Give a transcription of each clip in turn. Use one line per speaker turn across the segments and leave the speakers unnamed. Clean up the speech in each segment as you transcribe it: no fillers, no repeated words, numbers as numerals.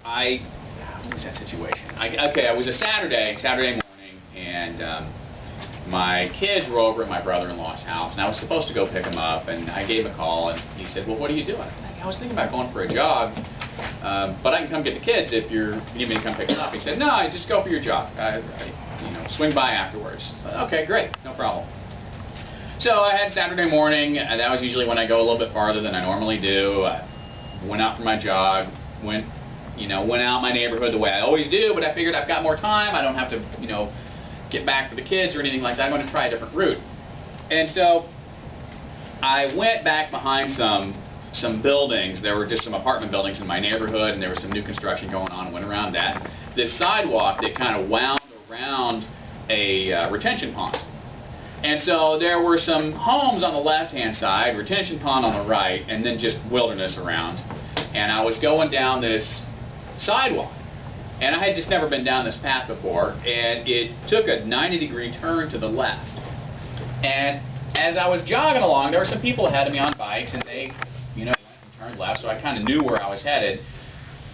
what was that situation? Okay, it was a Saturday morning, and my kids were over at my brother-in-law's house, and I was supposed to go pick them up, and I gave him a call, and he said, well, what are you doing? I was thinking about going for a jog, but I can come get the kids if you need me to come pick them up. He said, no, just go for your jog. Swing by afterwards. So, okay, great, no problem. So I had Saturday morning, and that was usually when I go a little bit farther than I normally do. I went out for my jog, went out my neighborhood the way I always do, but I figured I've got more time. I don't have to, get back for the kids or anything like that. I'm going to try a different route. And so I went back behind some buildings. There were just some apartment buildings in my neighborhood, and there was some new construction going on, and went around that. This sidewalk that kind of wound around a retention pond. And so there were some homes on the left-hand side, retention pond on the right, and then just wilderness around. And I was going down this sidewalk, and I had just never been down this path before, and it took a 90-degree turn to the left. And as I was jogging along, there were some people ahead of me on bikes, and they, went and turned left, so I kind of knew where I was headed.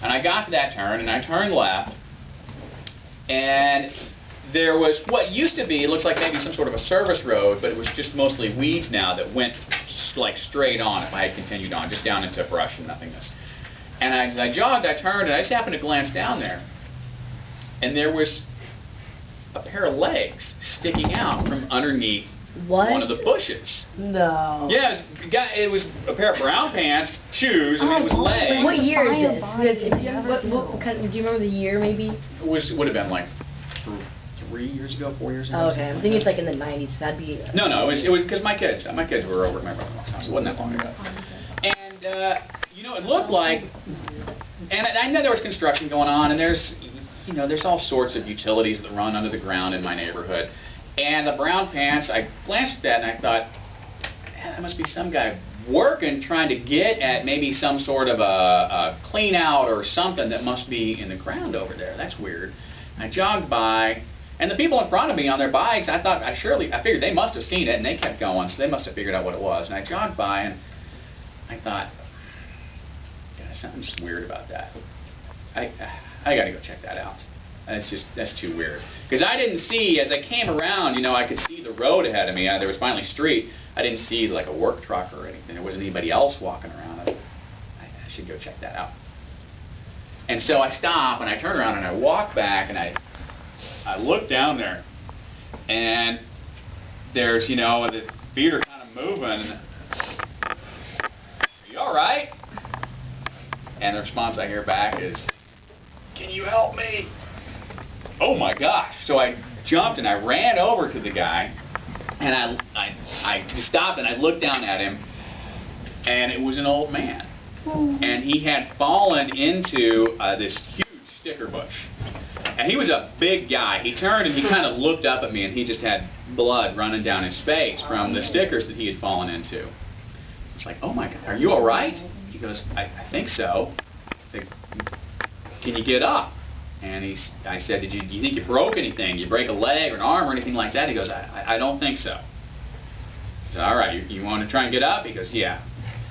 And I got to that turn, and I turned left, and there was what used to be, it looks like maybe some sort of a service road, but it was just mostly weeds now that went like straight on if I had continued on, just down into brush and nothingness. And as I jogged, I turned, and I just happened to glance down there, and there was a pair of legs sticking out from underneath one of the bushes.
No.
Yeah, it was a pair of brown pants, shoes, and it was legs.
What year is this? Do you remember the year, maybe?
It would have been like 3 years ago, 4 years ago.
Oh, okay, I'm thinking it's like in the 90s. That'd be.
No, it was because my kids were over at my brother-in-law's house. It wasn't that long ago. And it looked like, and I know there was construction going on, and there's all sorts of utilities that run under the ground in my neighborhood. And the brown pants, I glanced at that and I thought, man, that must be some guy working, trying to get at maybe some sort of a clean out or something that must be in the ground over there. That's weird. I jogged by, and the people in front of me on their bikes, I figured they must have seen it, and they kept going, so they must have figured out what it was. And I jogged by, and I thought, yeah, something's weird about that. I got to go check that out. That's too weird. Because I didn't see, as I came around, I could see the road ahead of me. There was finally street. I didn't see like a work truck or anything. There wasn't anybody else walking around. I should go check that out. And so I stop, and I turn around, and I walk back, and I look down there, and there's, the feet are kind of moving. Are you all right? And the response I hear back is, can you help me? Oh my gosh. So I jumped and I ran over to the guy, and I just stopped and I looked down at him, and it was an old man. And he had fallen into this huge sticker bush. And he was a big guy. He turned and he kind of looked up at me, and he just had blood running down his face from the stickers that he had fallen into. It's like, oh my God, are you all right? He goes, I think so. I said, can you get up? And I said, do you think you broke anything? Did you break a leg or an arm or anything like that? He goes, I don't think so. I said, all right, you want to try and get up? He goes, yeah.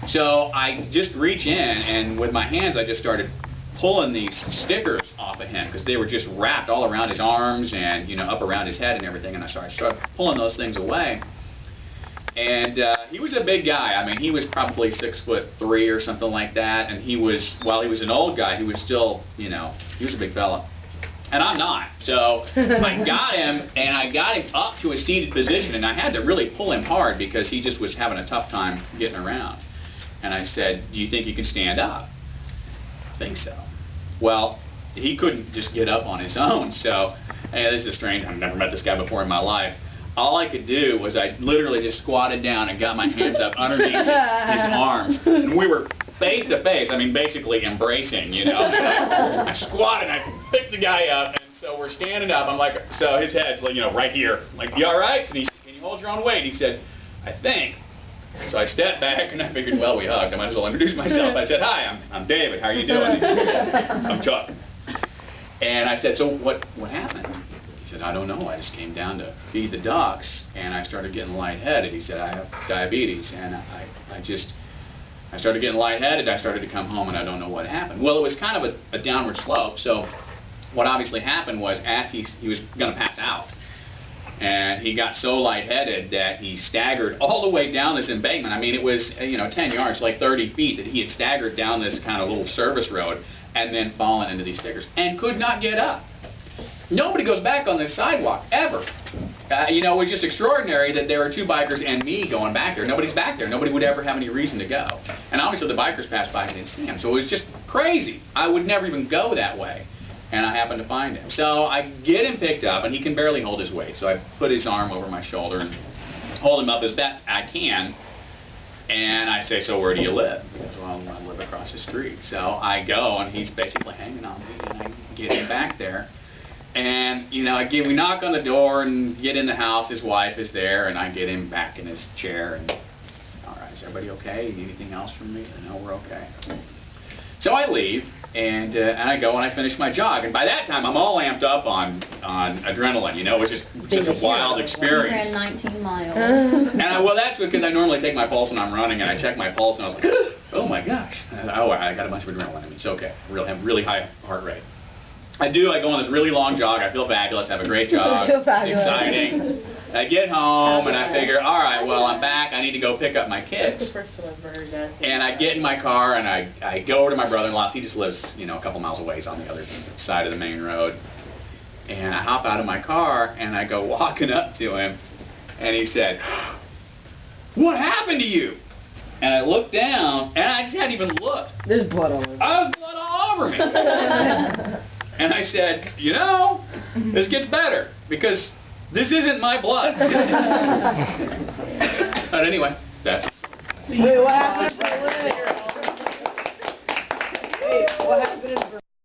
So I just reach in, and with my hands I just started pulling these stickers off of him, because they were just wrapped all around his arms and up around his head and everything, and I started pulling those things away. And he was a big guy. I mean, he was probably 6'3" or something like that. And while he was an old guy, he was still, he was a big fella. And I'm not. So I got him, and I got him up to a seated position, and I had to really pull him hard because he just was having a tough time getting around. And I said, do you think you can stand up? I think so. Well, he couldn't just get up on his own. So, hey, this is strange. I've never met this guy before in my life. All I could do was I literally just squatted down and got my hands up underneath his arms. And we were face to face, I mean, basically embracing, I squatted and I picked the guy up, and so we're standing up. I'm like, so his head's, right here. I'm like, you all right? And he said, can you hold your own weight? He said, I think. So I stepped back, and I figured, well, we hugged. I might as well introduce myself. I said, hi, I'm David. How are you doing? He said, I'm Chuck. And I said, so what happened? He said, I don't know. I just came down to feed the ducks, and I started getting lightheaded. He said, I have diabetes, and I started getting lightheaded. I started to come home, and I don't know what happened. Well, it was kind of a downward slope. So what obviously happened was, as he was going to pass out, and he got so lightheaded that he staggered all the way down this embankment. I mean, it was 10 yards, like 30 feet, that he had staggered down this kind of little service road and then fallen into these stickers and could not get up. Nobody goes back on this sidewalk ever. It was just extraordinary that there were two bikers and me going back there. Nobody's back there. Nobody would ever have any reason to go. And obviously the bikers passed by and didn't see him. So it was just crazy. I would never even go that way. And I happened to find him. So I get him picked up, and he can barely hold his weight. So I put his arm over my shoulder and hold him up as best I can. And I say, so where do you live? He goes, well, I live across the street. So I go, and he's basically hanging on me, and I get him back there. And, we knock on the door and get in the house. His wife is there, and I get him back in his chair. And I say, all right, is everybody okay? You need anything else from me? No, we're okay. So I leave, and I go and I finish my jog. And by that time, I'm all amped up on adrenaline. It was just such a wild experience.
You ran 19 miles.
And well, that's because I normally take my pulse when I'm running, and I check my pulse, and I was like, oh my gosh. I got a bunch of adrenaline in me. It's okay. I have really high heart rate. I go on this really long jog. I feel fabulous. Have a great jog. It's exciting. I get home, and I figure, all right, well, I'm back. I need to go pick up my kids. And I get in my car, and I go over to my brother-in-law's. He just lives, a couple miles away. He's on the other side of the main road. And I hop out of my car, and I go walking up to him, and he said, what happened to you? And I looked down, and I just hadn't even looked.
There's blood all over.
I was blood all over me. And I said, this gets better, because this isn't my blood. But anyway, that's it.
Wait, what happened? Wait, what happened?